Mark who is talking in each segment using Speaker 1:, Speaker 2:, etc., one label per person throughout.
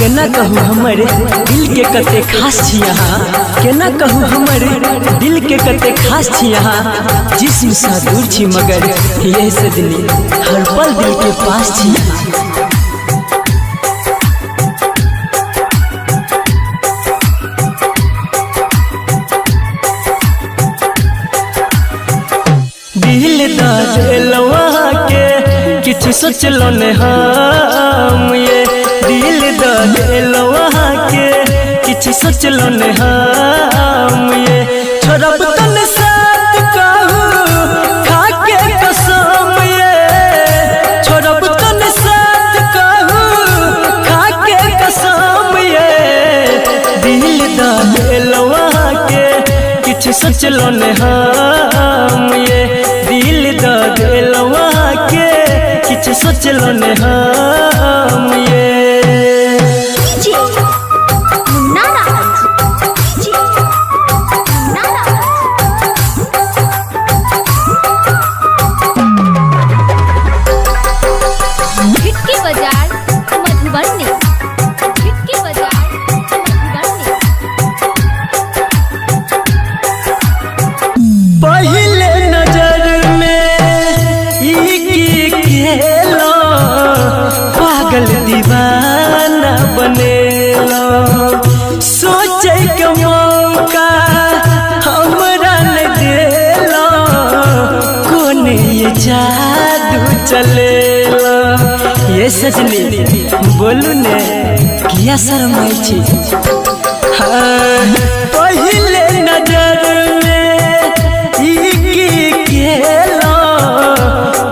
Speaker 1: केना कहूँ हमारे दिल के कते खास छी यहाँ, केना कहूँ हमारे दिल के कते खास छी यहाँ। जिस्म सा दूर छी मगर यह सजनी हर पल दिल के पास छी यहाँ। दिल दिलवा के किछ सोचलो ने हम, ये दिल दिलवा के किछ सोचलो ने हम, ये छोड़ब तन साथ कहूँ खाके कसम, ये छोड़ब तन साथ कहूँ खाके कसम, ये दिल दिलवा के किछ सोचलो ने हम, ये दिल दिलवा के किछ सोचलो ने हम, ये पहले नजर में की खेलो पागल दीवाना बनेलो, सोचे के मौका हमरा न देलो, कोने ये जादू चलेलो। ये सजनी बोलू ने किया शर्माई छी। हाँ, पहले नजर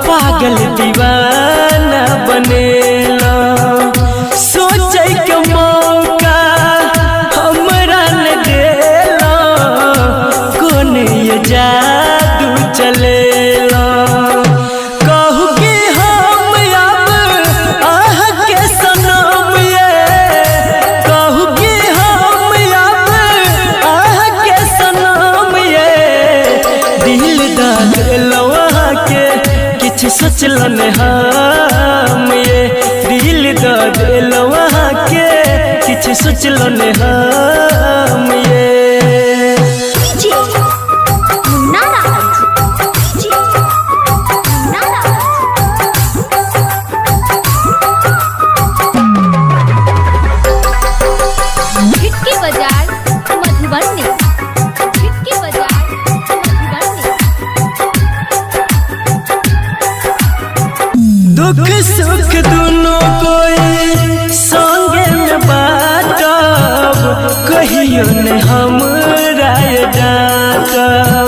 Speaker 1: पागल दीवाना बनेलो, सोचे के मौका हमरा न देलो, कोने ये जादू चलेलो। कहू कि हम अब आह के सनम, ये कहू कि हम अब आह के सनम, ये दिल दिलवा के किछ सोचलो ने हम, ये दिल दिलवा के किछ सोचलो ने हम, ये दुख सुख दोनों कोई संगे में बाटब, कहियो ने हमरा डांटब,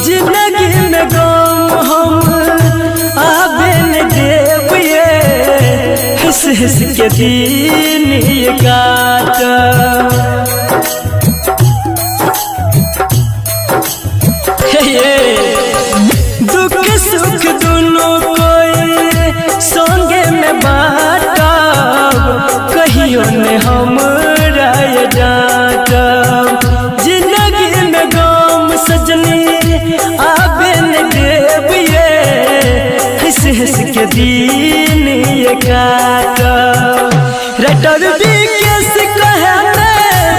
Speaker 1: जिंदगी में गम हम आबे न देब, ये हंस हंस के दिन ये काटब। दुख सुख दोनों संगे में बाटब, कहियो ने हमरा डांटब, जिंदगी में गम सजनी आबे न देब, ये हंस हंस के दिन ये काटब। रटर भी केस कहे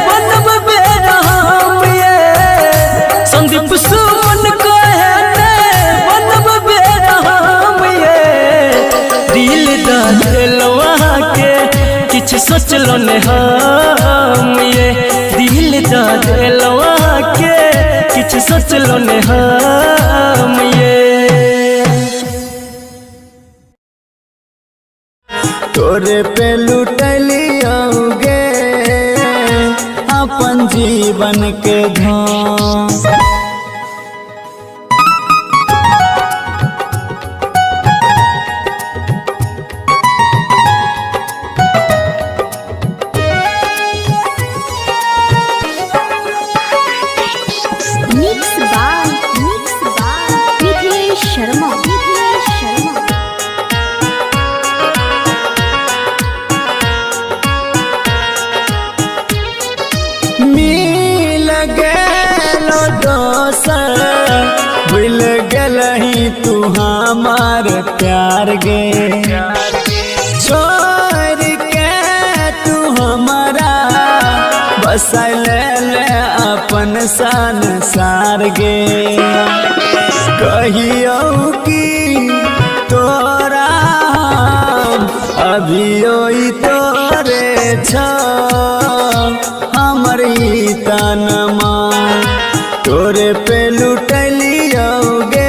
Speaker 1: बनब बेरहम, ये संदीप सुमन कहे बनब बेरहम, ये दिल दिलवा के किछ सोचलो ने हम, ये दिल दिलवा के किछ सोचलो ने हम, ये
Speaker 2: तोरे पे लुटलियोगे अपन जीवन के धन, भूल गलही तू हमार प्यार गे, छोड़ के तू हम बसले ले अपन संसार गे कहियो कि तोरा अभियो तोरे छ हमर तनमा तोरे पे लुटलियोगे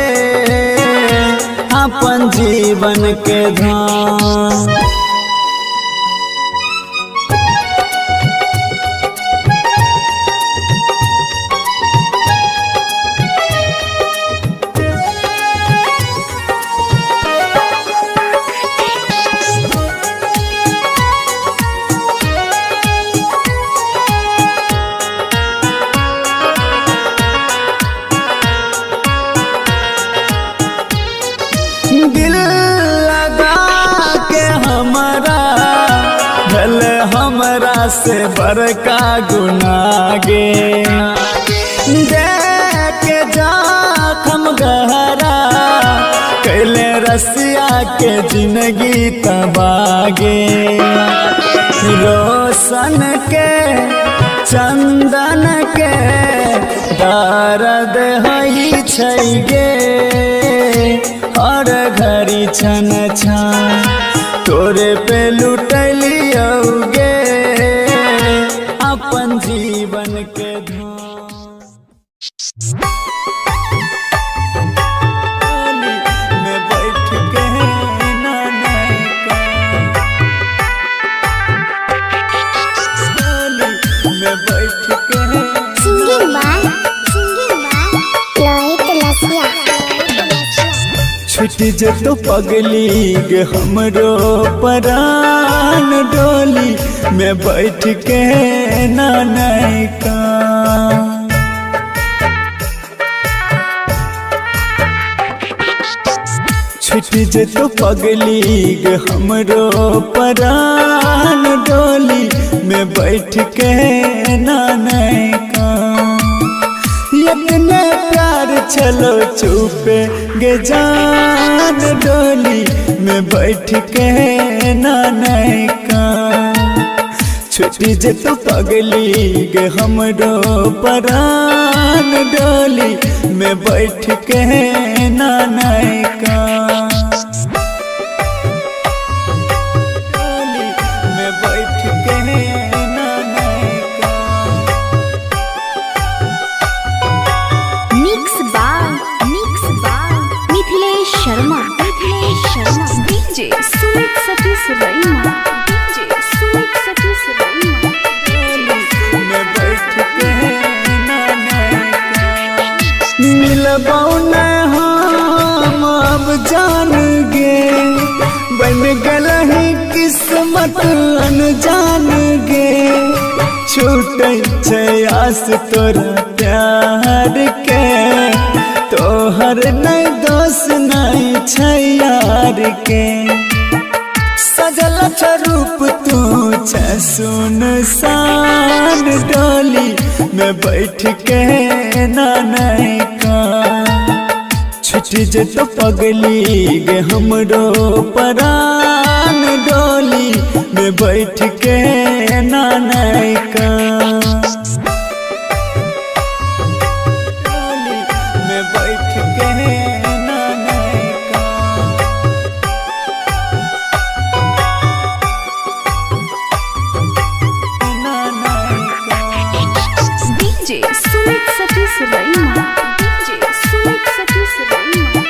Speaker 2: अपन जीवन के धाम। दिल लगा के हमारा भले हमरा से बड़का गुनाह गे देख के जखम गहरा कैले रसिया के जिंदगी तबागे रोशन के चंदन के दर्द हई छै गे और घड़ी छन छन तोरे पे लुटलियोगे अपन जीवन के धाम। में बैठ के में बैठ के छुट जतो पगली गे हमरो परान डोली में बैठ के नानका छुट जतो पगली गे हमरो परान डोली में बैठ के नानका इतने प्यार चलो चुपे गे जान डोली में बैठ के नानका छुट्टी जे तो पगली गे हमरो परान डोली में बैठ के नानका डोली में बैठ के
Speaker 3: शर्मा डीजे सुमित सतीश रईमा डीजे सुमित सतीश रईमा
Speaker 2: में बैठ के मिलबौ न हम अब जान गे बन गलही किस्मत अनजान गे छूटै छै आस तोरा प्यार के तोहर नहीं दोष नहीं छै यार के सजल रूप तू छ सुनसान डोली में बैठ के नानका छुट जे तो पगली गे हमरो परान डोली में बैठ के नानका
Speaker 3: सुमित सतीश रईमा डीजे सुमित सतीश रईमा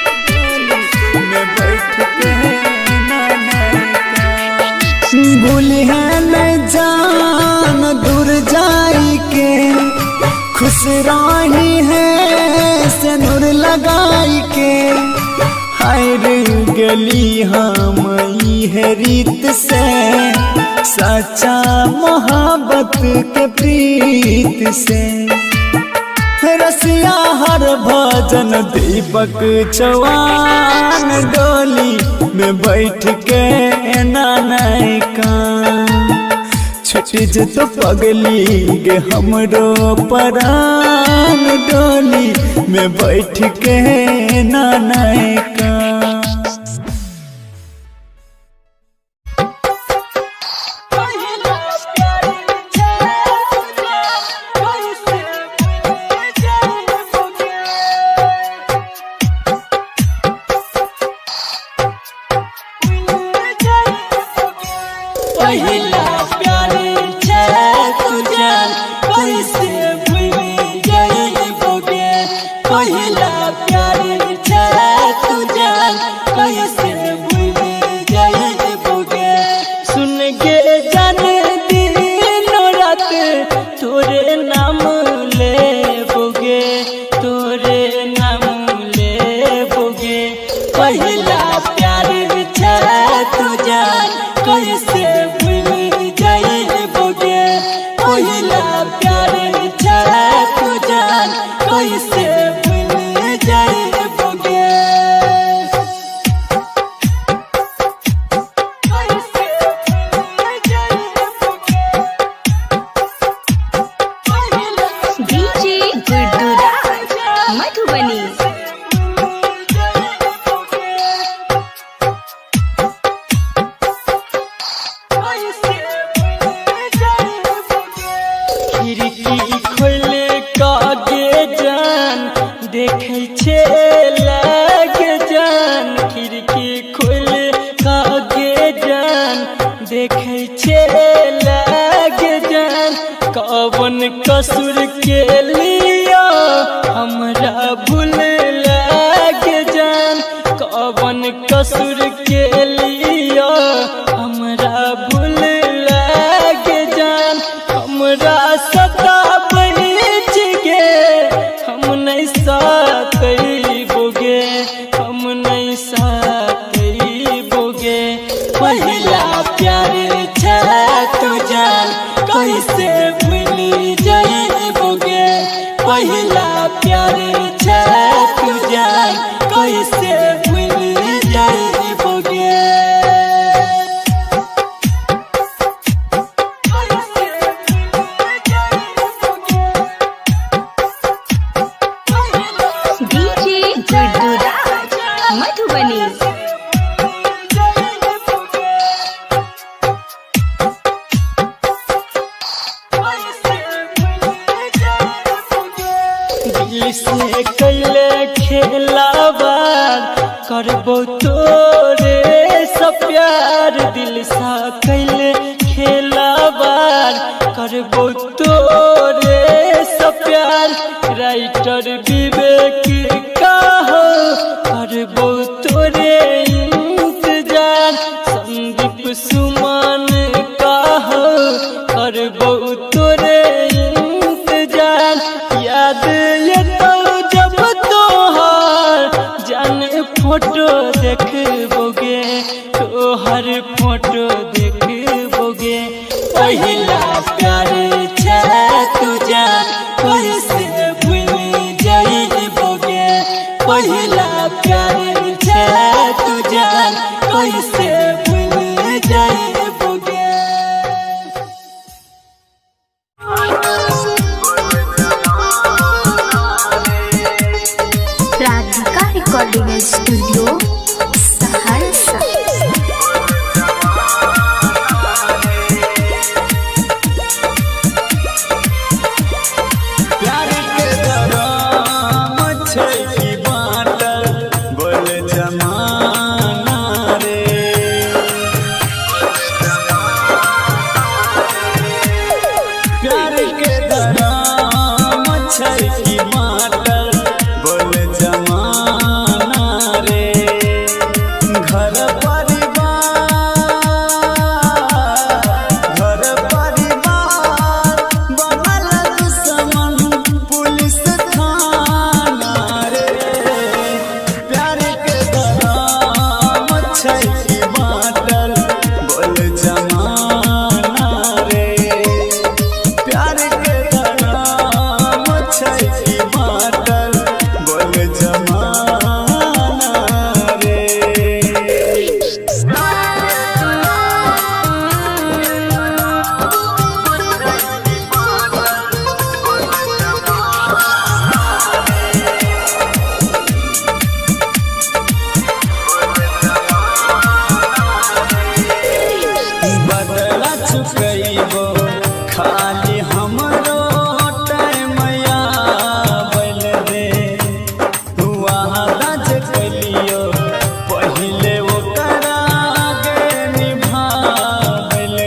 Speaker 2: में बैठ के भूल है न जान दूर जाई के खुश राही है सिनुर लगाई के हायर गली हम है रीत से सच्चा मोहब्बत के प्रीत से रसिया हर भजन दीपक चौहान डोली में बैठ के नानका छुट जे तो पगली गे हमरो परान डोली में बैठ के नानका
Speaker 1: पहिला प्यार छे तू जान कैसे भूल जाइबोगे पहिला प्यार छे तू जान कैसे भूल जाइबोगे सुन के जान दिन रात तोरे नाम लेबोगे तोरे नाम लेबोगे पहिला प्यार छे तू जान कैसे भूल जाइबोगे पहिला प्यार छे तू जान कैसे भूल जाइबोगे कैसे भूल जाइबोगे
Speaker 3: डीजे गुड्डूराज मधुबनी
Speaker 1: खिड़की खोले कागे जान देखे छे लागे जान खिड़की खोले कागे जान देखे छे लागे जान कवन कसूर के लिया हमरा भूल लागे जान कवन कसूर के लिया हमरा भूल लागे जान हमरा सता बच गे हम नहीं सकइबोगे हम नहीं सकइबोगे पहिला प्यार छे तू जान कैसे भूल जाइबोगे पहिला प्यार छे तू जान कैसे भूल जाइबोगे
Speaker 3: डीजे गुड्डूराज मधुबनी
Speaker 1: दिल से कैले खेलाबार करबो तोरे सब प्यार दिल से कैले खेलाबार करबो तोरे सब प्यार राइटर विवेक कहो करबो तोरे इंतजार संदीप सुमन कहो करबो तोरे इंतजार याद ये तो जब तोहर जान फोटो देखबोगे तोहर फोटो देखबोगे पहिला प्यार छे तू जान कैसे भूल जाइबोगे पहिला प्यार छे तू जान कैसे भूल जाइबोगे
Speaker 3: राधिका रिकॉर्डिंग स्टूडियो सहरसा
Speaker 2: प्यार के दराम छै की बाटल बोल जमाना रे प्यार के दराम छै की बाटल बोल जमाना रे घर परिवार बनल दुश्मन पुलिस थाना रे प्यार के दराम छै की बाटल बोल जमाना रे प्यार के दराम छै की बाटल बोल जमाना रे बदला चुकैबो खाली हमरो टाइम आबल रे तू वादा जे कलियो पहिले ओकरा आगे निभाबल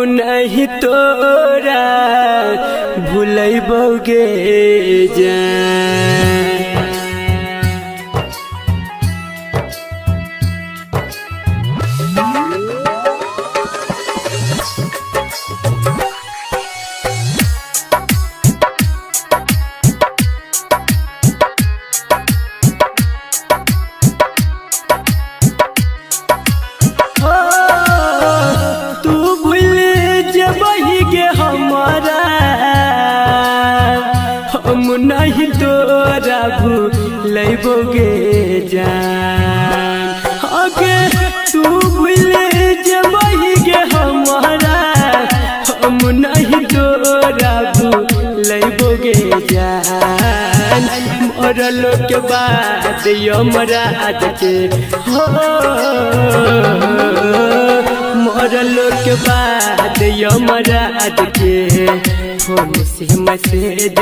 Speaker 1: नहीं तोरा भूलैबोगे जान। नहीं तोरा भूलैबोगे जान। आगे तू भूल जबही गे हमारा, हम नहीं तोरा भूलैबोगे जान। मरल के बाद यमराज के हो, मरल के बाद यमराज के फोन से मैसेज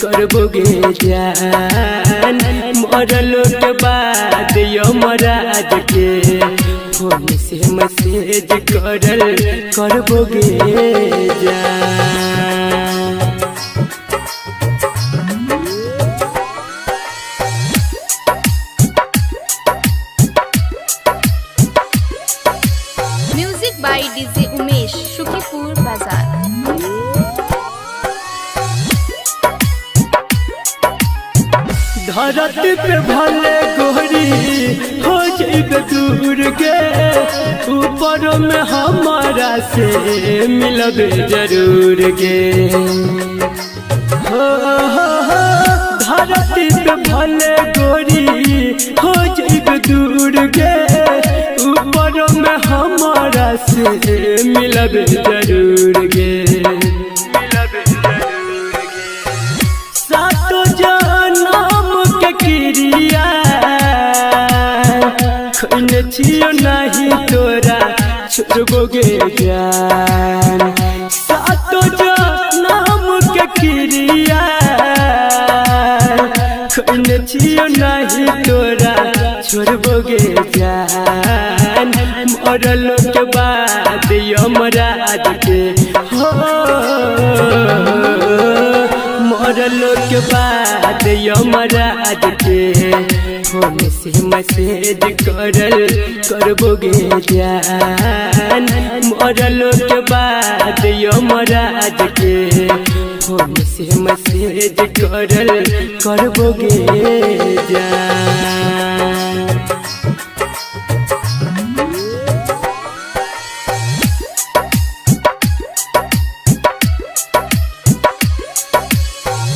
Speaker 1: करबोगे जान। मरल के बाद यमराज के फोन से मैसेज करबोगे जान।
Speaker 3: Music by DJ Umesh, Shukipur Bazar.
Speaker 1: धरती पे भले गोरी हो जाइबे दूर के, ऊपर में हमारा से मिलबे जरूर के। हो धरती पे भले गोरी हो जाइबे दूर के, ऊपर में हमारा से मिलबे जरूर के। सातो जनम के क्रिया खैने छियो नहीं तोरा छोड़बोगे जान। सातो जनम के क्रिया खैने छियो नहीं तोरा छोड़बोगे जान। मरल के बाद यमराज के हो, मरल के बाद यमराज के फोन से मैसेज करबोगे जान। मरल के बाद यमराज के फोन से मैसेज करबोगे जान।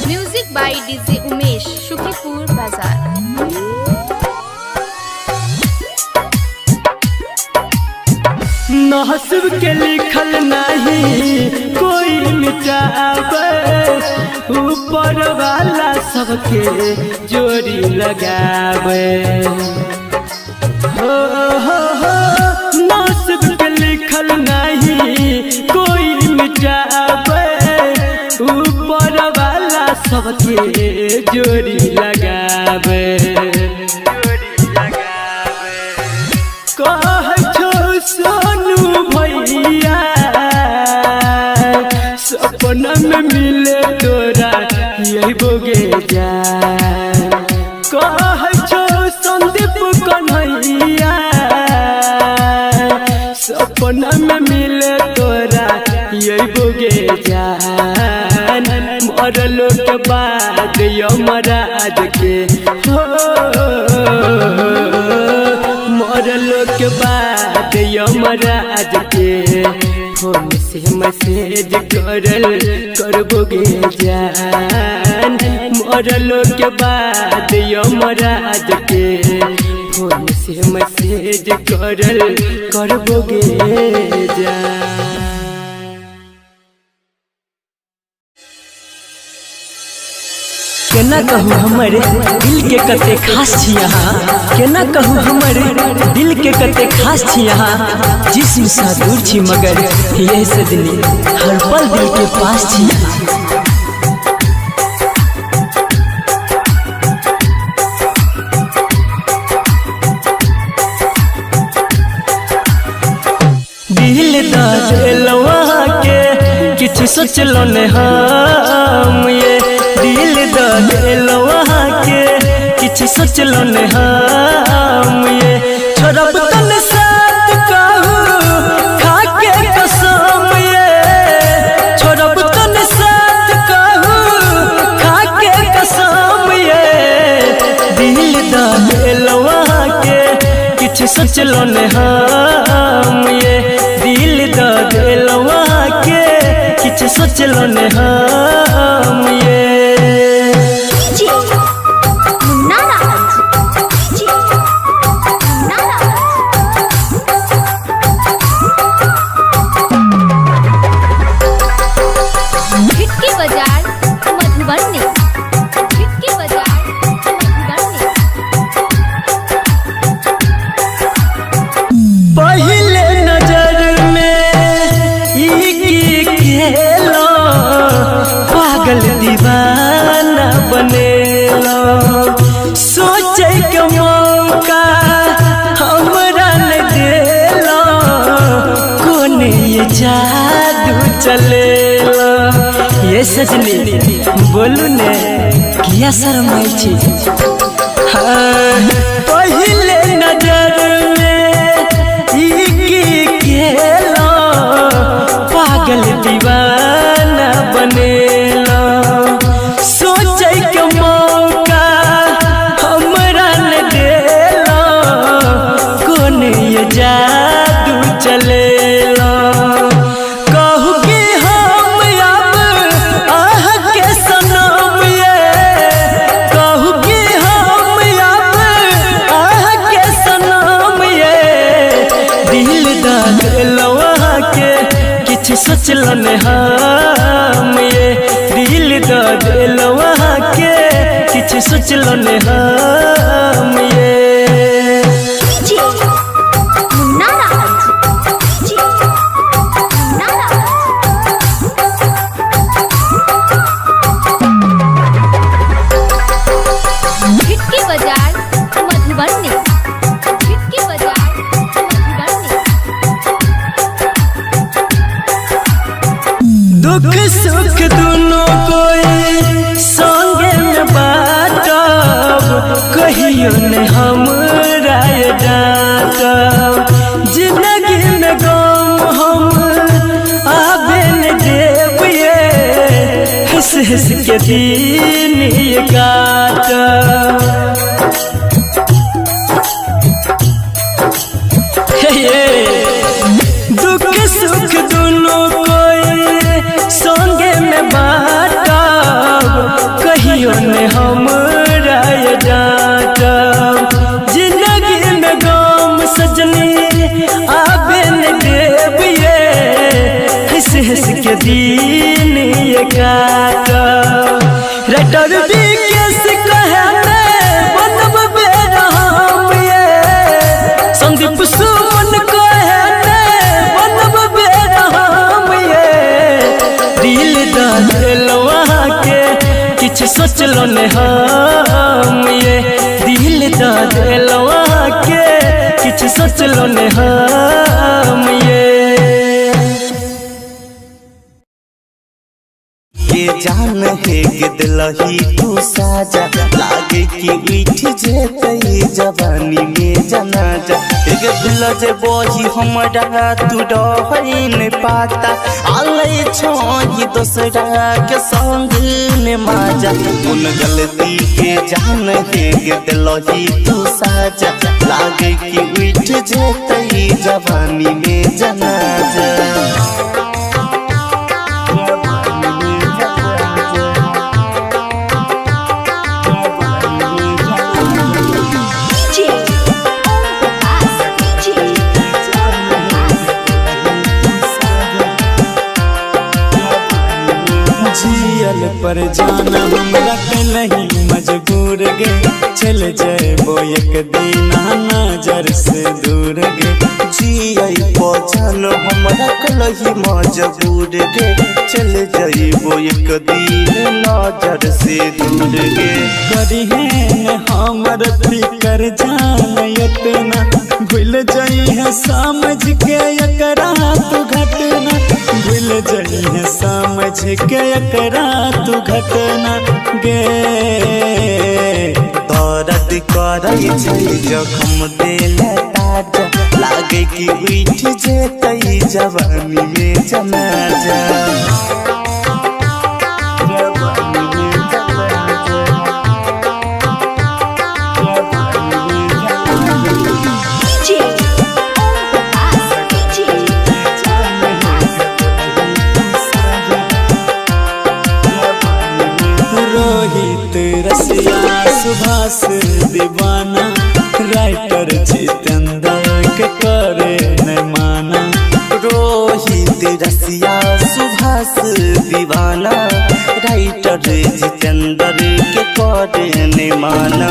Speaker 3: Music by DJ Umesh, Shukipur Bazar.
Speaker 1: नसीब के लिखल नहीं कोई मिटावे, ऊपर वाला सबके जोड़ी लगावे। हो नसीब के लिखल नहीं कोई मिटावे, ऊपर वाला सबके जोड़ी लगावे। सोनू भैया सपना में मिले तोरा यही बोगे जान। कह छो संदीप कन्हैया सपना में मिले तोरा यही बोगे जान। मरल के बाद यमराज के हो, मरल के बाद यमराज के फोन से मैसेज करबोगे जान। मरल के बाद यमराज के फोन से मैसेज करबोगे जान। केना कहूँ हमर दिल के कते खास छी यहाँ, केना कहूँ हमर दिल के कते खास छी यहाँ। जिस्म सा दूर छी मगर यही से दिल हर पल दिल के पास छी यहाँ। दिल दा किछ सोचलो ने हम ये दिल द दिलो वहाँ के किछ सोचलो ने हम ये छोड़ब तन साथ कहू खा के कसम ये छोड़ब तन साथ कहू खा के कसम ये दिल द दिलो वहाँ के किछ सोचलो ने हम ये दिल द दिलो वहाँ के किछ सोचलो ने हम ये पहले नजर में ई खेलो पागल दीवाना बनेलो सोचे के मौका हमरा न देलो कोने ये जादू चलेलो ये सजनी बोलू ने किया शर्माई छी पहले नजर पागल दीवाना बनेला सोचे के मौका हमरा न देला कोने ये जादू चलेला कहू कि हम अब आह के सनम ये कहू कि हम अब आह के सनम ये दिल दा दिलो वहाँ के किछ सोचलो ने हम ये दिल द दिलो वहाँ के किछ सोचलो ने हम ये दुख सुख दोनों कोई संगे में बाटब कहियो ने हमरा डांटब जिंदगी में गम हम आबे न देब ये हंस हंस के दिन ये काटब दुख सुख दोनों संगे में बाटब कहियो ने हमरा डांटब जिंदगी में गम सजनी आबे न देब ये हंस हंस के दिन ये काटब रटर भी कैसे कहे बनब बेरहम ये संदीप सुमन कहे बनब बेरहम ये दिल द दिलो वहाँ के किछ सोचलो ने हम ये दिल द दिलो वहाँ के किछ सोचलो ने हम
Speaker 4: ये जान है कि दिलही तू साजा लागे कि उठ जेतई जवानी में जनाजा एक दिल जे बोही हमरा तू रहई न पाता आले छोही दोसरा के संग ने माजा उन गलती के जान है कि दिलही तू साजा लागे कि उठ जेतई जवानी में जनाजा
Speaker 2: पर जाना हमरा के नहीं मजबूर गे चल जेबो एक दिन नजर से दूर गे
Speaker 4: जियई पछल हमरा के नहीं मजबूर गे चल जेबो एक दिन नजर से दूर गे
Speaker 2: करी है हमर फिकर जान इतना भूल भूल जाई है समझ के एकरा तू घटना, भूल जाई है समझ के एकरा तू घटना गे।
Speaker 4: दर्द करई छै जखम देले ताजा, लागे कि उठ जेतई जवानी में जनाजा।
Speaker 2: रोहित रसिया सुभाष दीवाना, राइटर जितेंद्र के करे न माना।
Speaker 4: रोहित रसिया सुभाष दीवाना, राइटर जितेंद्र के करे न माना।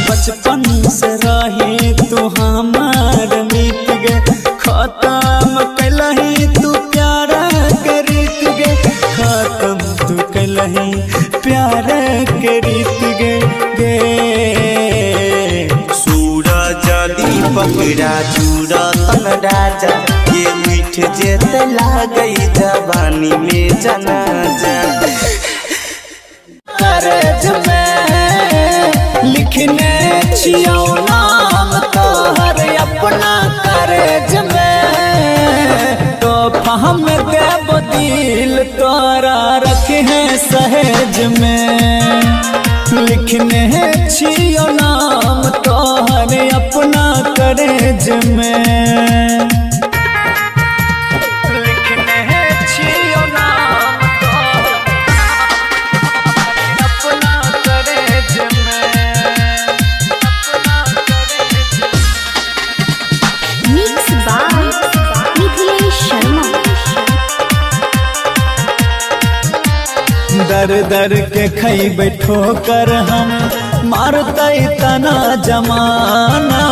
Speaker 2: बचपन से रही तू हमार मिट गे, खत्म कैलही तू प्यार के रीत गे, खत्म तू कैलही प्यार के रीत गे गे।
Speaker 4: सूरज दीपक राजूरा तन राजा, ये मीठ जेते लागई जवानी में जनाजा।
Speaker 2: करज में लिखने छियौ नाम तोहर अपना करज में, तो हम देव दिल तोरा रखे हैं सहेज में। लिखने छियौ नाम तोहर अपना करज में, लिखने छियौ नाम अपना करज में, अपना करज।
Speaker 3: Mix by Mithilesh Sharma.
Speaker 2: दर दर के खैबै ठोकर हम, मारतै तना जमाना।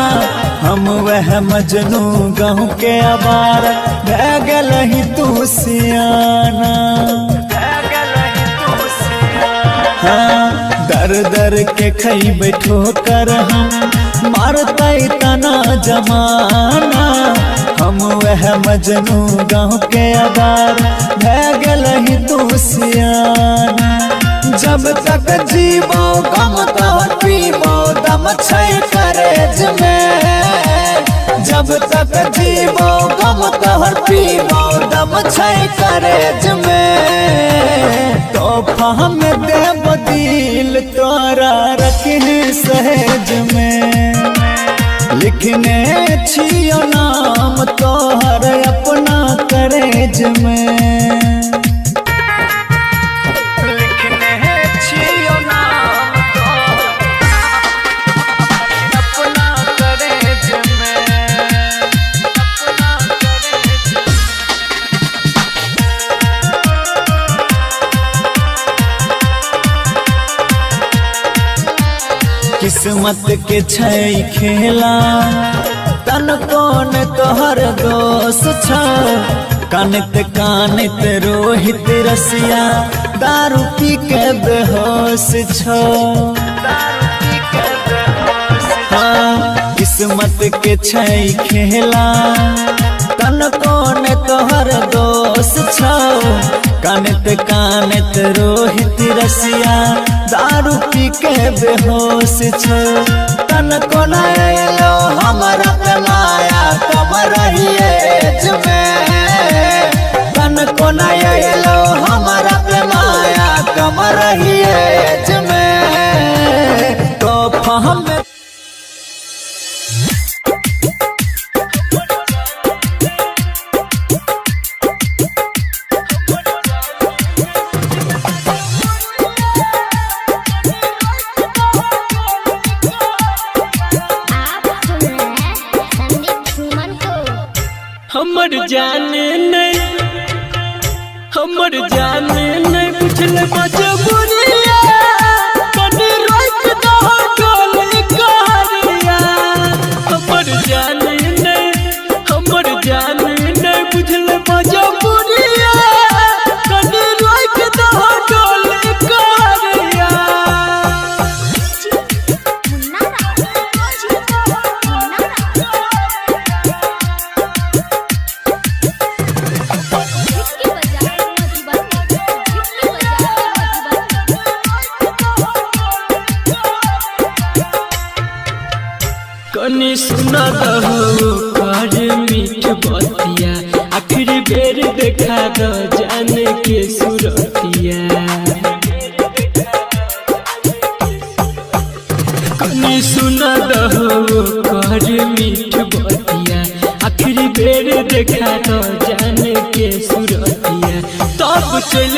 Speaker 2: हम वह मजनू गहूँ के अबार, भै गेलहि तू सियाना। हाँ, दर दर के खैबै ठोकर हम, मारतै तना जमाना। हम वह मजनू गाँव के अबार, भै गेलहि तू सियाना। जब तक जीवो गम तोहर पीबो दम छै करज में। जब तक जीवो गम तोहर पीबो दम छै करज में, तोहफा हम देव दिल तोरा रखने सहेज में। लिखने छियौ नाम तोहर अपना करज में, लिखने छियौ नाम अपना करज में, अपना करज। किस्मत के छै खेला, तन कौन तोहर दोष छ। कानित कानित रोहित रसिया, दारू पी के बेहोश छ। हाँ, किस्मत के छै खेला, तन कौन तोहर दोष छ। कानित कानित रोहित रसिया, दारू पी के बेहोश छ। तन कोना अइलो हमरा पे माया कम रहिए में। तन कोना अइलो हमरा पे माया कम रहिए में, तो हम
Speaker 1: हमर जाने नहीं बुझल मजबूरिया, कनी रोक दो डोली कहरिया। हमर जाने नहीं बुझल मजबूरिया, कनी रोक दो डोली कहरिया। कनी सुना दहो कर मीठ बतिया आखिरी बेर देखा दो जान के सुरतिया कनी सुना दहो कर मीठ बतिया आखिरी बेर देखा दो जान के सुरतिया तब चल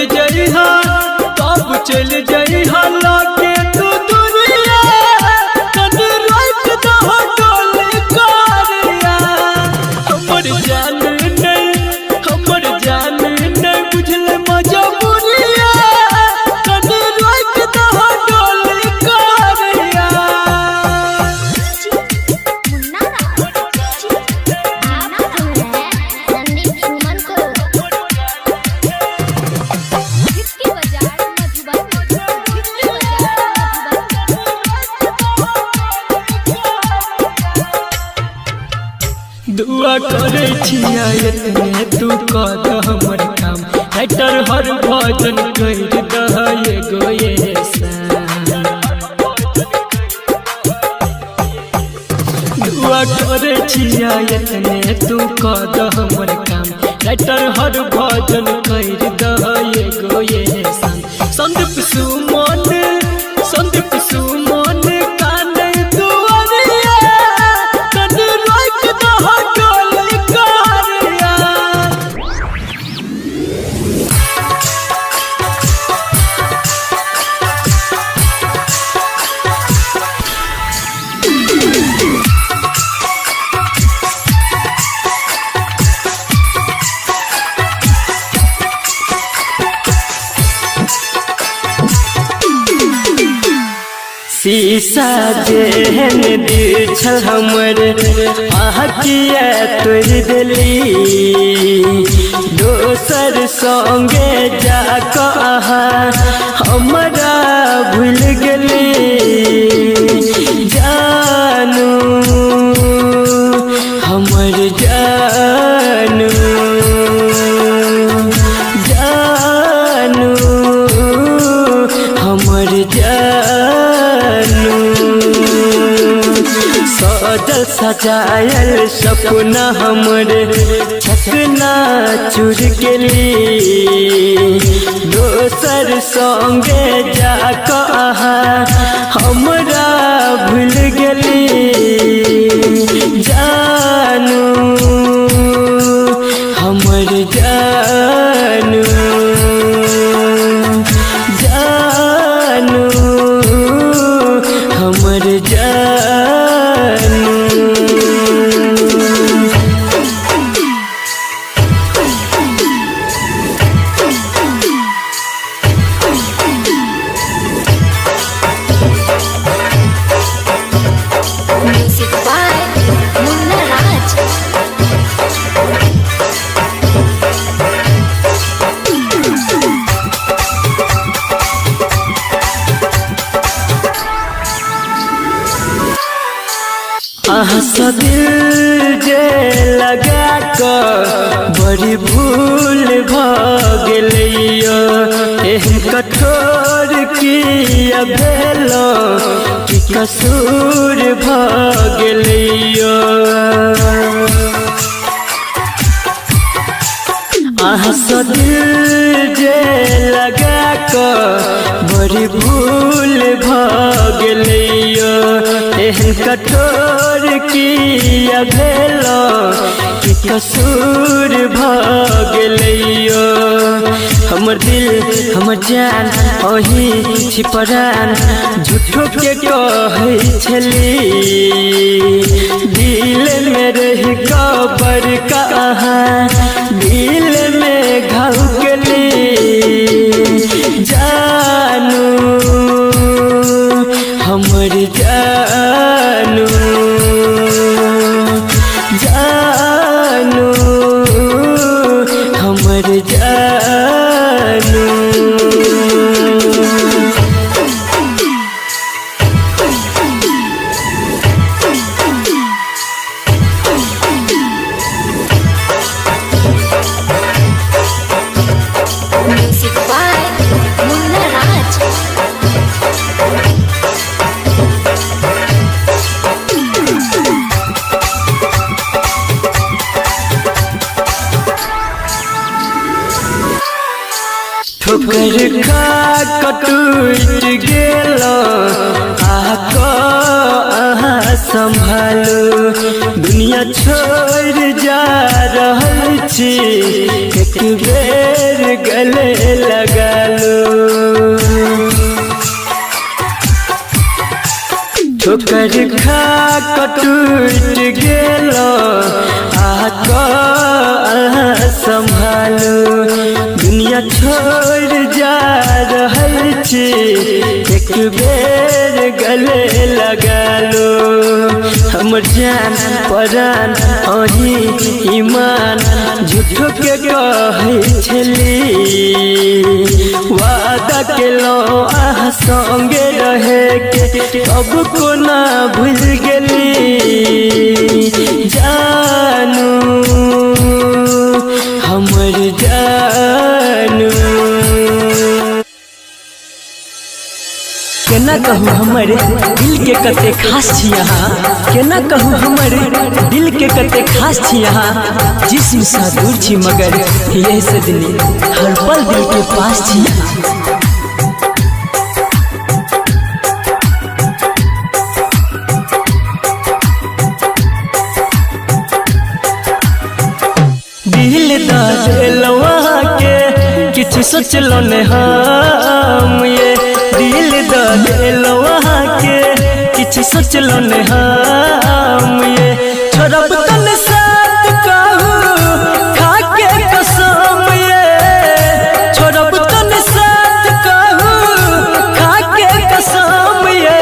Speaker 1: जइहा लागे तू दुनिया कनी रात दहो डोली करिया हमर जान नहीं बुझल मजबूरिया कनी रात दहो डोली करिया दुआ करे छिया इतने तू कद हमर काम राइटर हर भजन कर दह एगो ये दुआ करे छिया इतने तू कद हमर काम राइटर हर भजन कर दह एगो ये संदीप सुमन काने दुआरिया कनी रात दह डोली करिया शीशा जेहन दिल छल हमर आँखिया तोड़ दिली दोसर संगे जाकऽ हमरा भूल गेली जानू हमर जानू हमर सजल सजायल सपना हमर छकना चूर गेली दोसर संगे जाकऽ हमरा भूल गेली जानू हमर जानू हमर जानू
Speaker 3: म्यूजिक बाय मुन्ना राज।
Speaker 1: आहा दिल जे लगा कर बड़ी भूल भगलिया एहन कठोर किया भेलो कि कसूर भगलिया आहा दिल जे लगा कर बड़ी भूल भगलिया एहन कठोर किया भेलो कि कसूर भगलिया हमर दिल हमर जान अही छिपरान झूठो के कहै छली दिल में रह कबर कहाँ दिल में घाव गेली जानू हमर जानू हमर जानू ठोकर खा कटूट गेलो आको अहाँ संभालो दुनिया छोड़ जा रहल छी एक बेर गले लगा लो ठोकर खा कटूट गेलो आको अहाँ संभालो दुनिया छोड़ जा रहल छी एक बेर गले लगा लो हमर जान परान अही ईमान झूठो के कहै छली वादा केलो आह संगे रहे के अब कोना भूल गेली जानू हमर जानू केना कहूँ हमर दिल के कते खास छी यहाँ केना कहूँ हमर दिल के कते खास छी यहाँ जिस्म सा दूर छी मगर यह सजनी हर पल दिल के पास छी यहाँ दिल दलवा के किछु सोचलो ने हम ये दिल दलवा के किछु सोचलो ने हम ये छोड़ब तन साथ कहूँ खा के कसम ये छोड़ब तन साथ कहूँ खा के कसम ये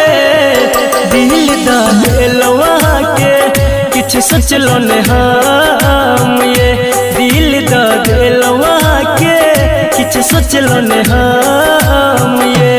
Speaker 1: दिल दलवा के किछु सोचलो ने हम ये दिल दलवा के किछु सोचलो ने हम ये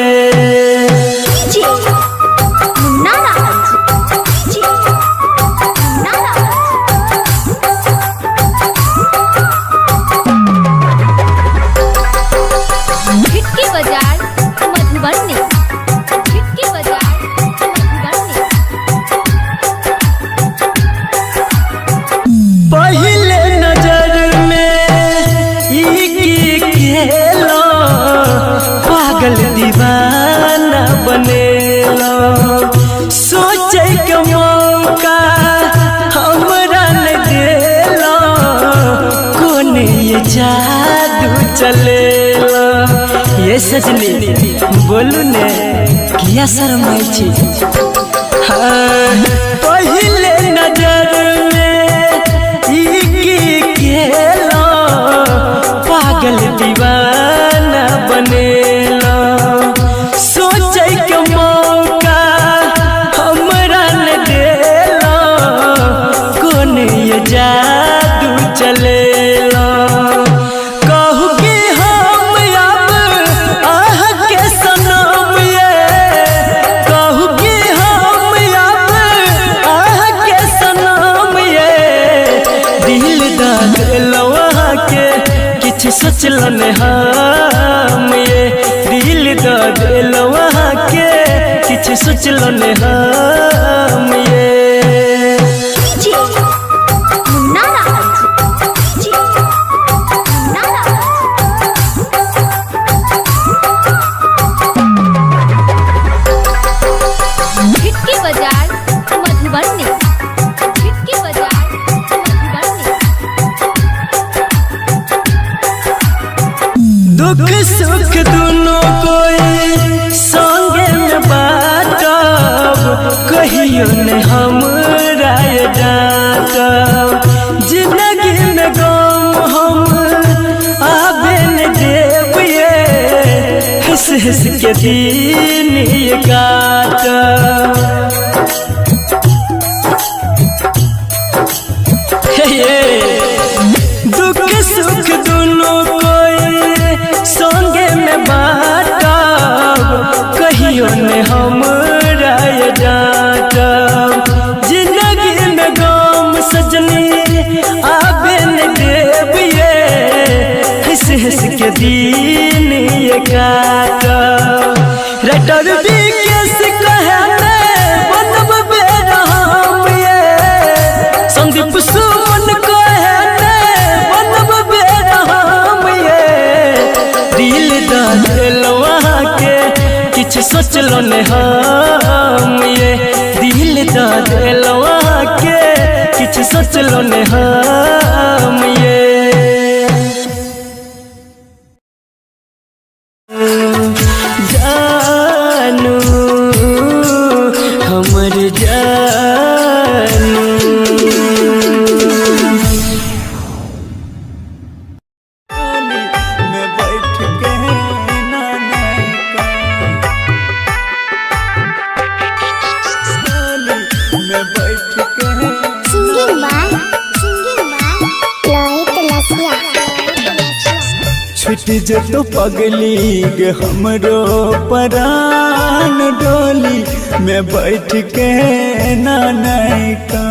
Speaker 1: पहले नजर में ई खेलो पागल दीवाना बनेलो सोचे के मौका हमरा न देलो कोन ये जादू चलेलो ये सजनी बोलू ने किया शर्माई छी पहले नजर पागल दीवाना बनेलो सोचे के मौका हमरा न देलो कोन ये जादू चलेलो कहू कि हम अब आह के सनम ये कहू कि हम अब आह के सनम ये दिल दलवा के किछु सोचलो ने हम ये दिल दलवा के किछु सोचलो ने हम ये दुख सुख दोनों कोई संगे में बाटब कहियो ने हमरा डांटब जिंदगी में गम हम आबे न देब ये हंस हंस के दिन ये काटब दुख सुख दोनों संगे में बाटब कहियो ने हमरा डांटब जिंदगी में गम सजनी आबे न देब ये हंस हंस के दिन ये काटब राइटर भी कैसे कहे बनब बेरहम ये संदीप सुमन कहे बनब बेरहम ये दिल सोचलो ने हम ये दिल दा दिलवा के किछ सोचलो ने हम ये जानू हमर जानू
Speaker 2: में बैठ के में बैठ के
Speaker 5: Singing by Loit Lasya.
Speaker 2: छुट जे तो पगली गे हमरो परान डोली में बैठ के नानका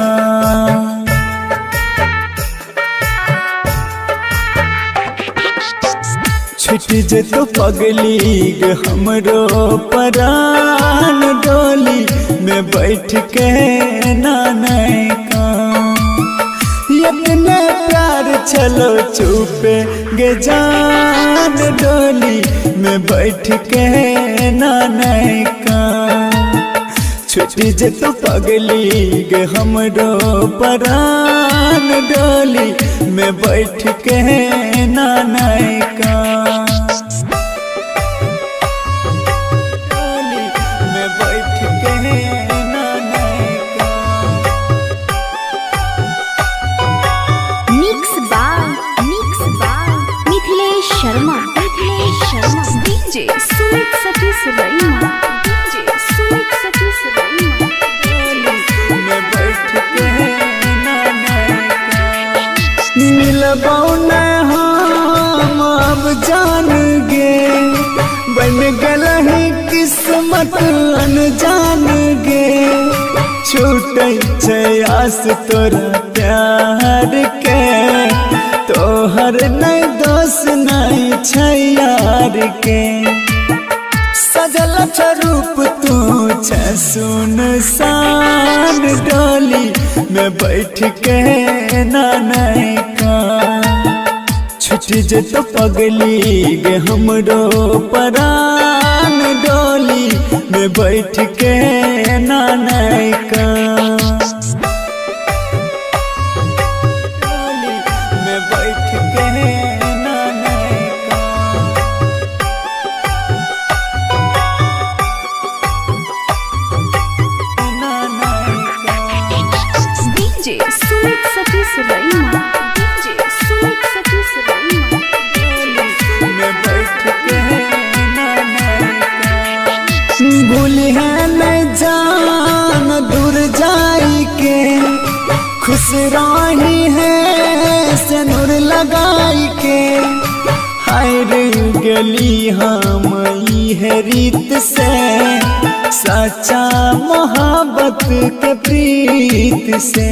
Speaker 2: छुट जे तो पगली गे हमरो परान डोली में बैठ के नानका इतने प्यार चलो चुपे गे जान डोली में बैठ के नानका छुट्टी जे तो पगली गे हमरो परान डोली में बैठ के नानका डोली में बैठ के नानका
Speaker 3: Mix by Mithilesh Sharma. DJ Sumit Satish Raima. DJ Sumit Satish Raima.
Speaker 2: में बैठ के नानका मिलबौ न हम अब जान गे बन गल है किस्मत अनजान गे छूटे छै आस तोरा प्यार के तोहर नहीं दोष नहीं छै यार के सजल रूप तू छ सुनसान डोली में बैठ के नानका छुट्टी जे तो पगली गे हमरो परान डोली में बैठ के नानका डोली में बैठ के नानका
Speaker 3: DJ Sumit Satish Raima. DJ Sumit Satish Raima.
Speaker 2: में बैठ के भूल है न जान दूर जाई के खुश राही है सिनुर लगाई के हाय रे गली हम है रीत से सच्चा मोहब्बत के प्रीत से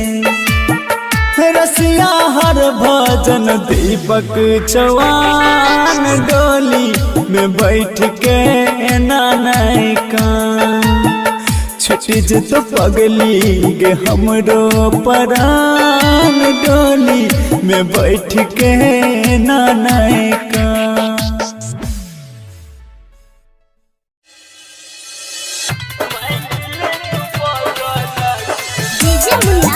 Speaker 2: रसिया हर भजन दीपक चौहान डोली में बैठ के नानका छुट्टी जे तो पगली गे हमरो परान डोली में बैठ के नानका
Speaker 5: DJ Munna,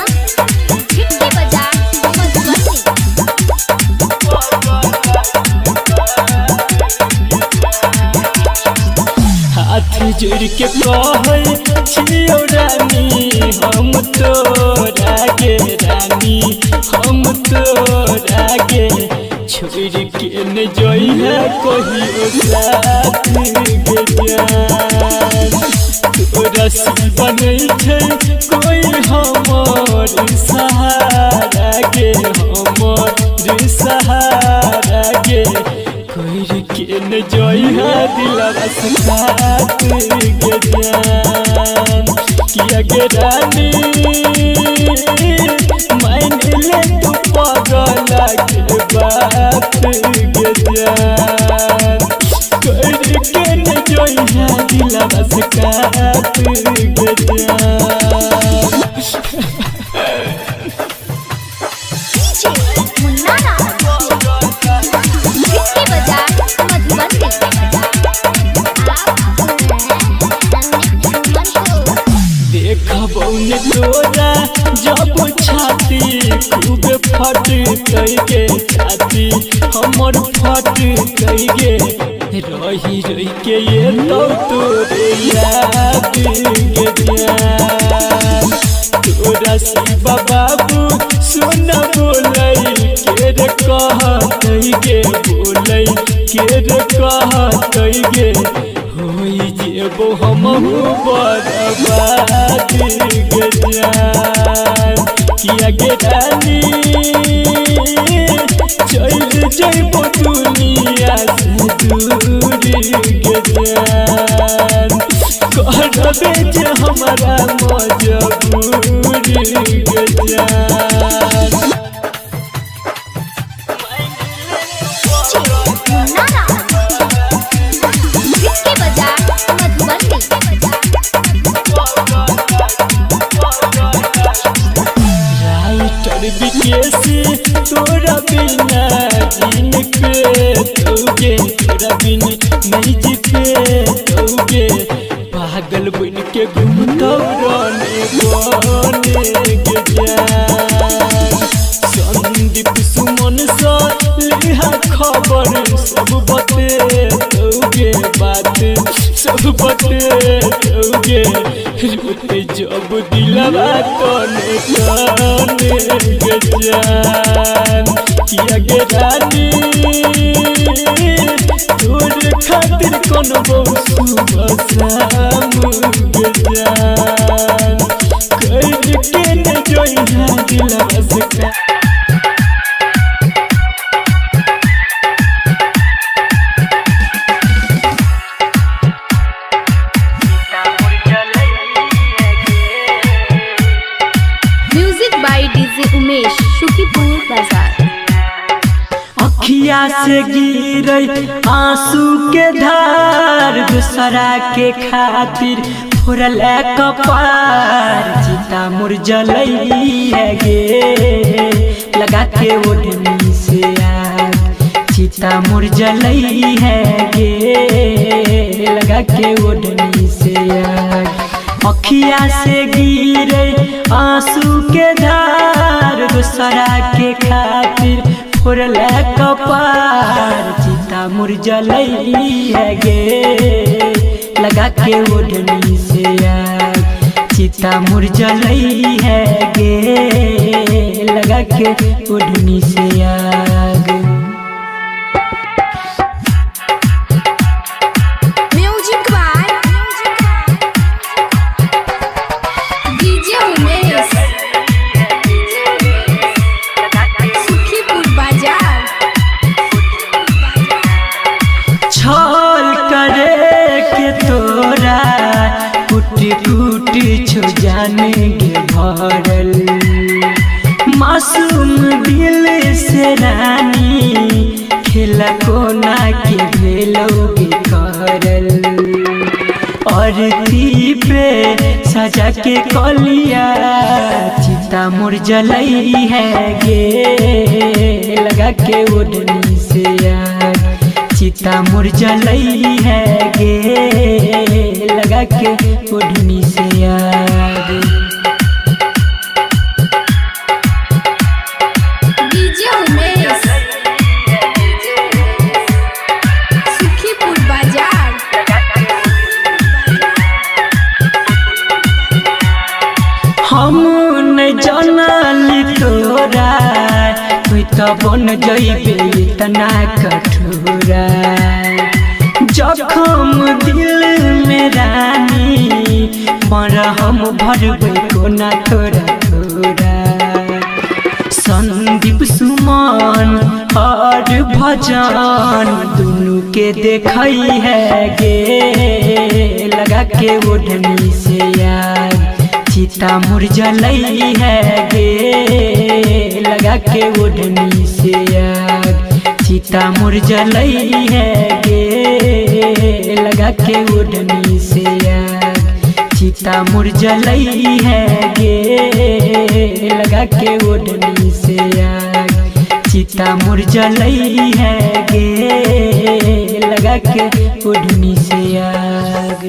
Speaker 5: Vicky Bazaar, Madhubani.
Speaker 1: हाथ जोड़ के कहै छियौ रानी हम तोरा गे रानी हम तोरा गे छोड़ के न जइहे कहियो साथ गे जान तोरा से बनै छै कोई हमर सहारा गे हमर सहारा गे कोई के न जइहा दिलवा से साथ गे जान किया गे रानी मान ले तू पागल के बात गे जान कोई के न जइहा दिलवा से साथ गे जान
Speaker 5: DJ Munna Rao, Vicky Bazaar, Madhubani.
Speaker 1: फट कइगे छाती हमर फट कइगे रही रही के ये तो तोरे याद गे जान तोरा शिवा बाबू सुन बोलै के रे कहतै गे बोलै के रे कहतै गे होई जेबो हमहु बर्बाद गे जान किया गे रानी चल जइबो दुनिया से दूर गे जान कहबे जे हमारा मजबूर गे जान
Speaker 5: जिसके बाजार मधुबनी
Speaker 1: राइटर विकेश तोरा बिना जिन के तोगे तोरा बिन नहीं जी पे तोगे पागल बन के घूमतो रोने बोने के जान संदीप सुमन सा लिहा खबर सब बते तोगे बात सब बते तोगे रुते जब दिलवा तने तने गे जान किया गे रानी तोर खातिर कोनो सुबह शाम गे जान करके न जोइहा दिलवा से
Speaker 3: music by DJ Umesh Shukipur Bazar
Speaker 1: अखिया से गिरे आंसू के धार दूसरा के खातिर फोड़ल कपार चिता मुरझलई है गे लगा के ओढ़नी से आग चिता मुरझलई है गे लगा के ओढ़नी से आग अखिया से गिरे आंसू के धार दूसरा के खातिर फोड़ल कपार चिता मुरझलई है गे लगा के ओढ़नी से आग चिता मुरझलई है गे लगा के ओढ़नी से आग
Speaker 3: music by DJ Umesh Shukipur Bazar
Speaker 1: छल करे के तोरा कुट कुट छो जाने गे भरल मासूम दिल से रानी खेला कोना के भेलोगे करल और पे सजा के कलिया चिता मुरझलई है गे लगा के ओढ़नी से आग चिता मुरझलई है गे लगा के ओढ़नी से आग
Speaker 3: डीजे उमेश शुकीपुर बाजार
Speaker 1: हम न जानली तोरा कोई तो बन जइबे इतना कठोरा जखम दिल में रानी मर हम भरबे कोना थोड़ा थोड़ा संदीप सुमन और भजन दोनों के देखई है गे लगा के ओढ़नी से आग चिता मुरझलई है गे लगा के ओढ़नी से आग चिता मुरझलई है गे लगा के ओढ़नी से आग चिता मुरझलई है गे लगा के ओढ़नी से आग चिता मुरझलई है गे लगा के ओढ़नी से आग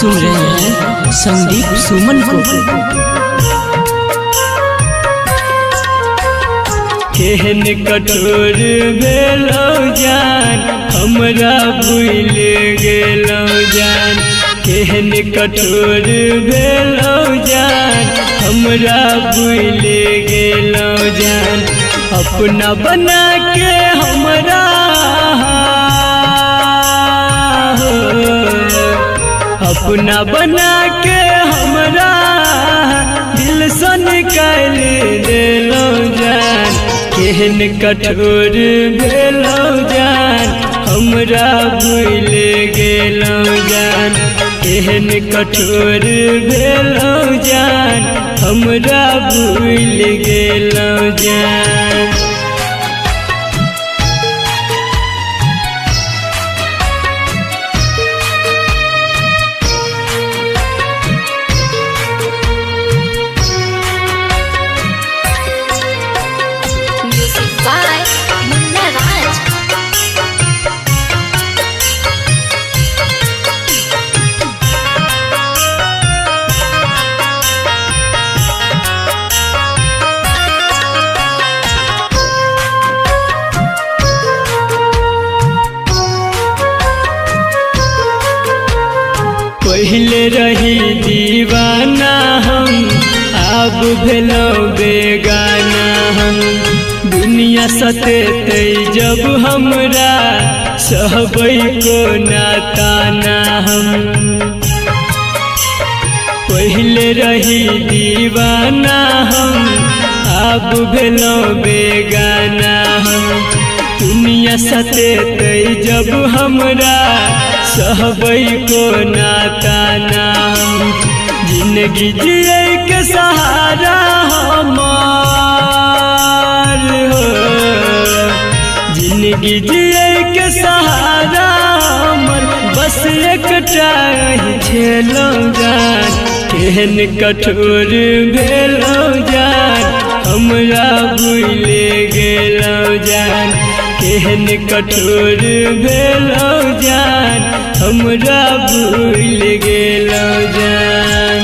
Speaker 1: सुन रहे हैं संदीप सुमन को। केहन कठोर भेलो जान हमरा भूल गेलो जान, केहन कठोर भेलो जान हमरा भूल गेलो जान, अपना बना के हमरा अपना बना के हमरा दिल से निकाल देलो जान, केहन कठोर भेलो जान हमरा भूल गेलो जान, केहन कठोर भेलो जान हमरा भूल गेलो जान।
Speaker 5: Music by Munna Raj.
Speaker 1: पहले रही दीवाना हम अब भेलो बेगाना हम, दुनिया सतेते जब हमरा सहबै को नाताना हम। पहले रही दीवाना हम अब भेलो बेगाना हम, दुनिया सतेते जब हमरा सहबै को नाताना हम। जिंदगी जिए के सहारा हमार हो, जिंदगी जिए के सहारा हमर बस एकटा ही छेलो जान, केहन कठोर भेलो जान हमरा भूल गेलो जान, केहन कठोर भेलो जान हमरा भूल गेलो जान।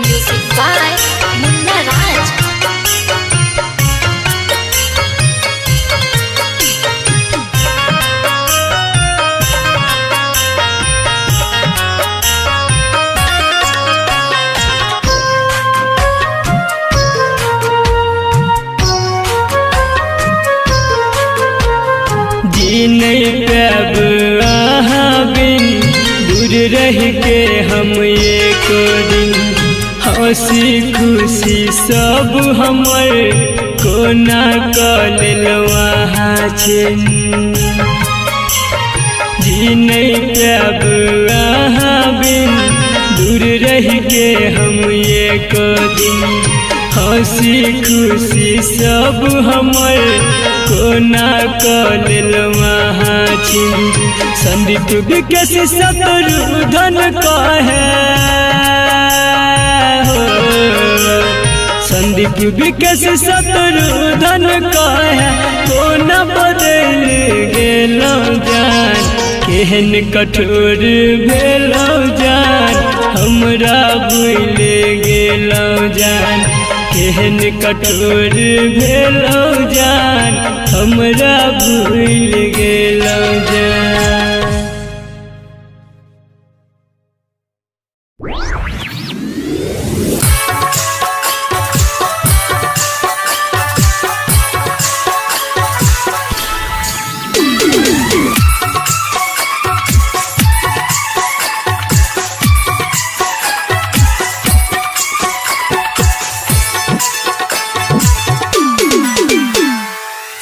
Speaker 5: Music by Munna Raj.
Speaker 1: जी नहीं पाब अहाँ बिन, दूर रह के हम एक दिन, हंसी खुशी सब हमर कोना कऽ लेलो अहाँ छिन। जी नहीं पाब अहाँ बिन, दूर रह के हम एक दिन, हंसी खुशी सब हमर कोना कऽ लेलो अहाँ छिन। संदीप विकास शत्रुधन कहे हो, संदीप विकास शत्रुधन कहे कोना बदल गेलो जान, केहन कठोर भेलो जान हमरा भूल गेलो जान, केहन कठोर भेलो जान हमरा भूल गेलो जान।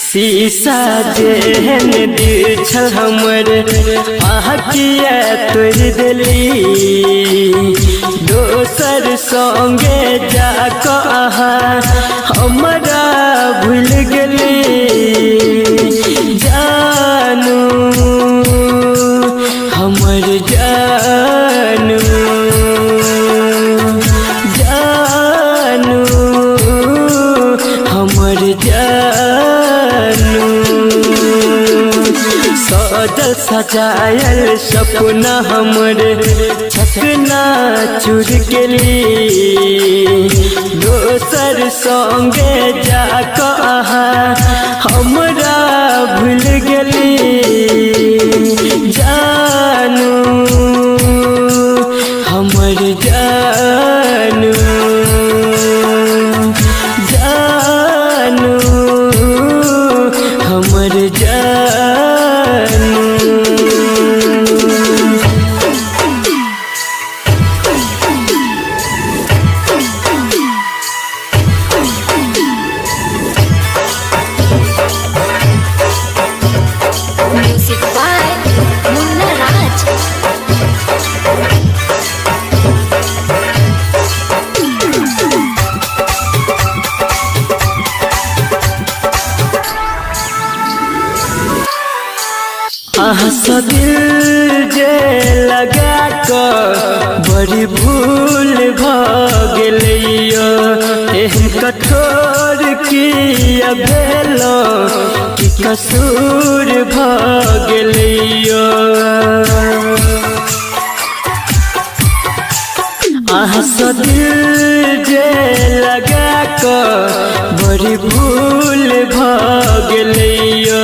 Speaker 1: शीशा जेहन दिल छल हमर आँखिया तोड़ देली, दोसर संगे जाकऽ अहाँ हमरा भूल गेली। जानू हमर जानू सजायल सपना हमरे छकना चूर के ली दोसर संगे जा कहा हमरा भूल गेली जानू हमर जानू जानू हमर जानू
Speaker 5: Music by Munna Raj.
Speaker 1: आहा दिल जे लगा कर बड़ी भूल भगलियो एहन कठोर किया भेलो कि कसूर भगलियो आहा दिल जे लगा कर बड़ी भूल भगलियो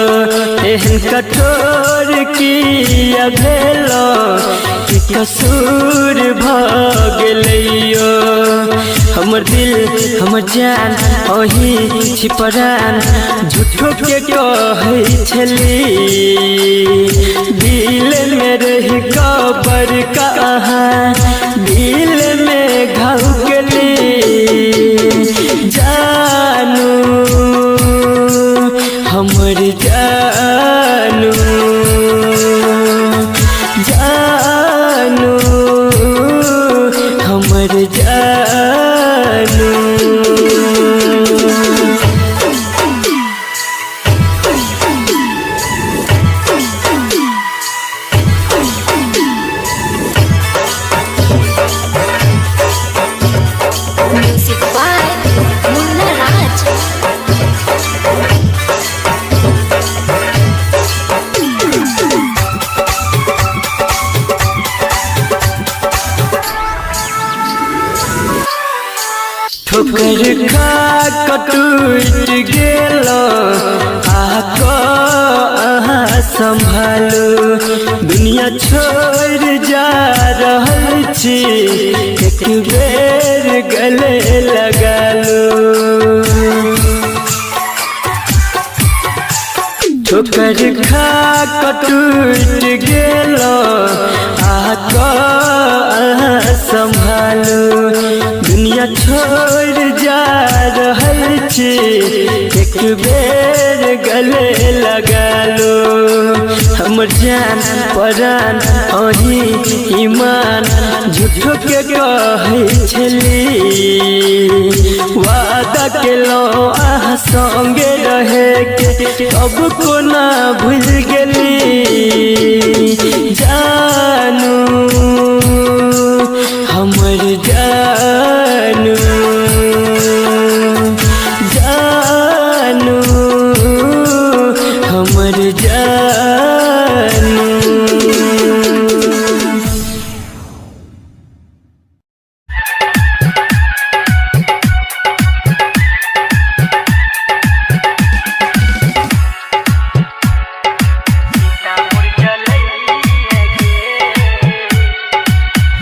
Speaker 1: एहन कठोर किया भेलो कि कसूर भगलियो हमर दिल हमर जान अही छिपरान झूठो के कहै छली दिल में रही कबर कहाँ दिल में घाव गेली जानू हमर जानू जानू हमर जानू
Speaker 5: Music by Munna Raj.
Speaker 1: ठोकर खा कटूट गेलो आको अहाँ संभालो दुनिया छोड़ जा रहल छी एक बेर गले लगा लो ठोकर खा कटूट गेलो आको अहाँ संभालो दुनिया छोड़ जा रहल छी एक बेर गले लगा लो हमर जान परान अही ईमान झूठो के कहै छली वादा केलो आहा संगे रहे के अब कोना भूल गेली जानू हमर जानू जानू हमर जानू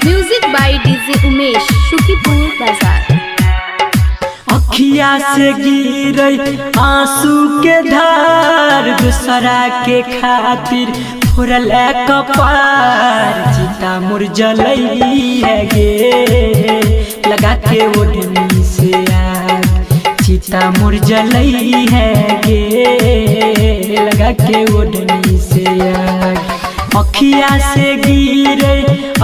Speaker 3: music by DJ Umesh Shukipur Bazar.
Speaker 1: अखिया से गिरै आंसू के धार दूसरा के खातिर फोड़ल कपार चिता मुर जलई है गे लगा के ओढ़नी से आग चिता मुर जलई है गे लगा के ओढ़नी से आग अखिया से गिरे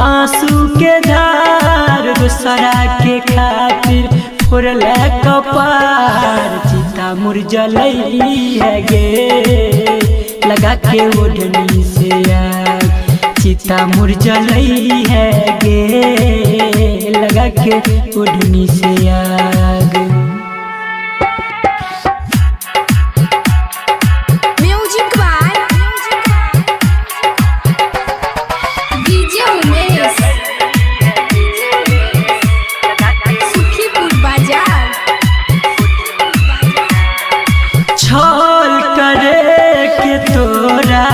Speaker 1: आंसू के धार दूसरा के खातिर फोड़ल कपार चिता मुर जलई है गे लगा के ओढ़नी से आग चिता मुर जलई है गे लगा के ओढ़नी से आग
Speaker 3: म्यूजिक बाय उमेश सुखीपुर बाजार
Speaker 1: छल करे के तोरा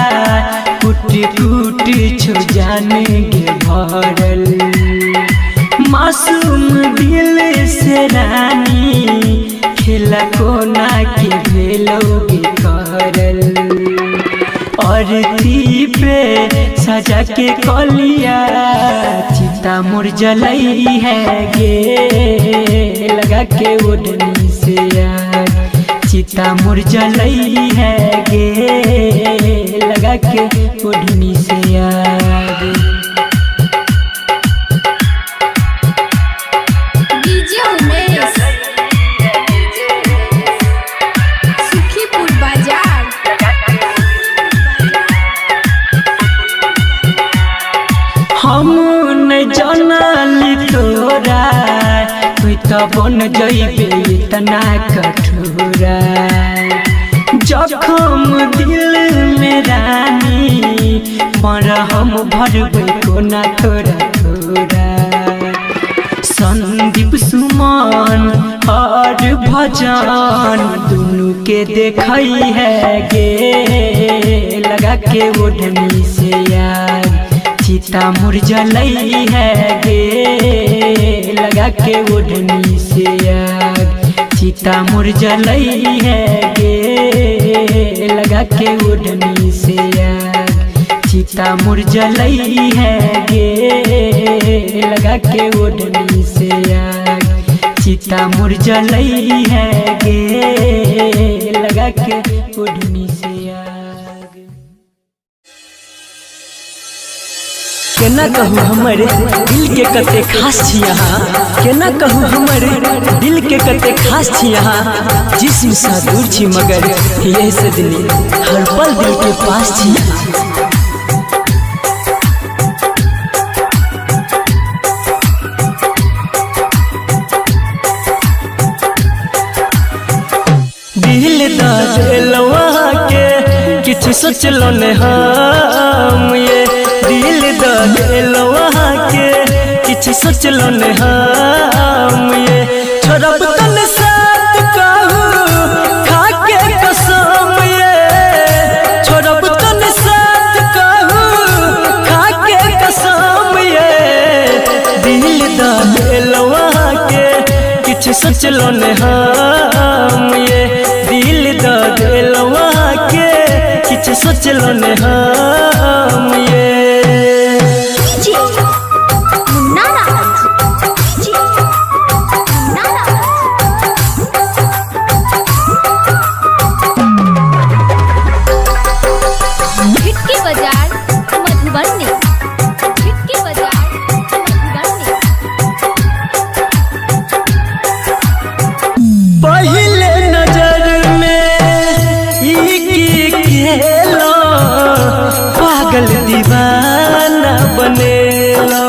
Speaker 1: कुटी कुटी छो जाने के भरल मासूम दिल से रानी खेला कोना के भेलोगे करल और ती पे सजा के कलिया चिता मोर जलई है गे लगा के ओढ़नी से यार चिता मोर जलई है गे लगा के ओढ़नी से यार
Speaker 3: डीजे उमेश सुखीपुर बाजार
Speaker 1: हम न जानली तोरा कोई तो बन जइबे इतना कठोरा जखम दिल में रानी मर हम भरबे कोना थोड़ा थोड़ा संदीप सुमन और भजन दोनों के देखई है गे लगा के ओढ़नी से यार चिता मोर जलई है गे लगा के ओढ़नी से यार चिता मोर जलई है गे लगा के ओढ़नी से यार चिता मोर जलई है गे लगा के ओढ़नी से यार चिता मोर जलई है गे लगा के ओढ़नी से यार
Speaker 2: केना कहूँ हमारे दिल के कते खास छी यहाँ केना कहूँ हमारे दिल के कते खास छी यहाँ जिस्म सा दूर छी मगर ये सजनी हर पल दिल के पास छी यहाँ दिल दलवा के किछ सोचलो ने हम ये दिल दलवा के किछ सोचलो ने हम ये छोड़ब तन साथ कहूँ खा के कसम ये छोड़ब तन साथ कहूँ खा के कसम ये दिल दलवा के किछ सोचलो ने हम ये दिल दलवा के किछ सोचलो ने हम ये
Speaker 5: डीजे मुन्ना राज डीजे मुन्ना राज
Speaker 3: भिटकी बाजार मधुबनी भिटकी बाजार मधुबनी
Speaker 2: पहले नजर में ई खेलो पागल दीवाना बनेलो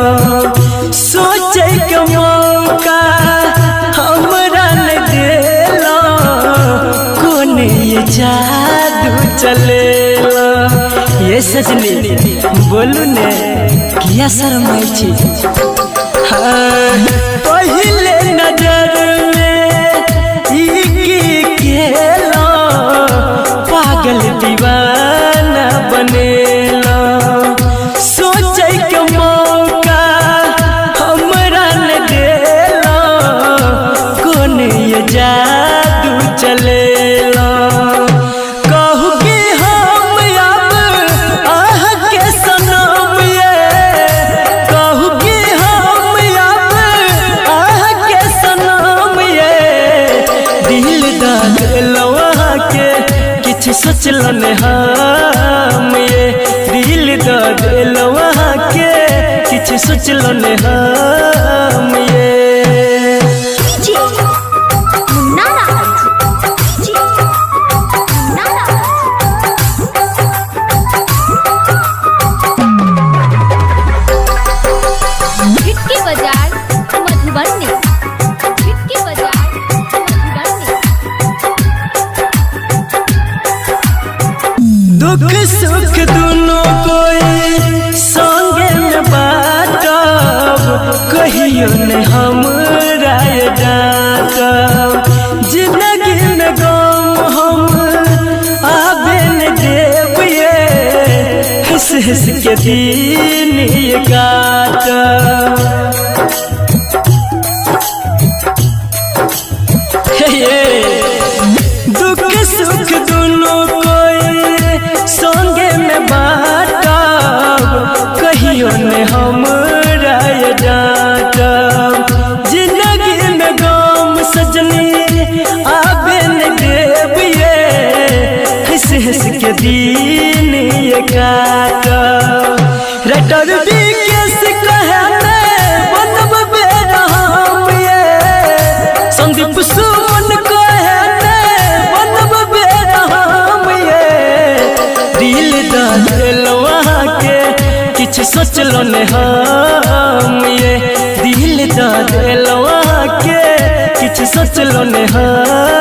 Speaker 2: सोचे के मौका हमरा न देलो कोने ये जादू चलेलो ये सजनी बोलू ने किया शर्माई छी पहले नजर खेलो पागल दीवाना बनेलो सोचे के मौका हमरा न देलो कोने ये जादू चलेलो कहू कि हम अब आह के सनम ये कहू कि हम अब आह के सनम ये दिल दलवा के किछ सोचलो ने हम ये दिल दलवा के किछ सोचलो ने हम ये
Speaker 5: डीजे मुन्ना राज डीजे मुन्ना राज
Speaker 3: भिटकी बाजार मधुबनी भिटकी बाजार मधुबनी
Speaker 2: दुख सुख दोनों कोई संगे में बा हंस के दिन ये काटा दुख सुख दोनों कोई संगे में बाटा कहियो ने हमरा डांटा जिंदगी में गम सजनी आबे न देविए हंस हंस के दिन ये काटा रटर भी कैसे कहने बनब बेरहम ये संदीप सुमन कहने बनब बेरहम ये दिल दा दिलवा के किछ सोचलो ने हम ये दिल दा दिलवा के किछ सोचलो ने हम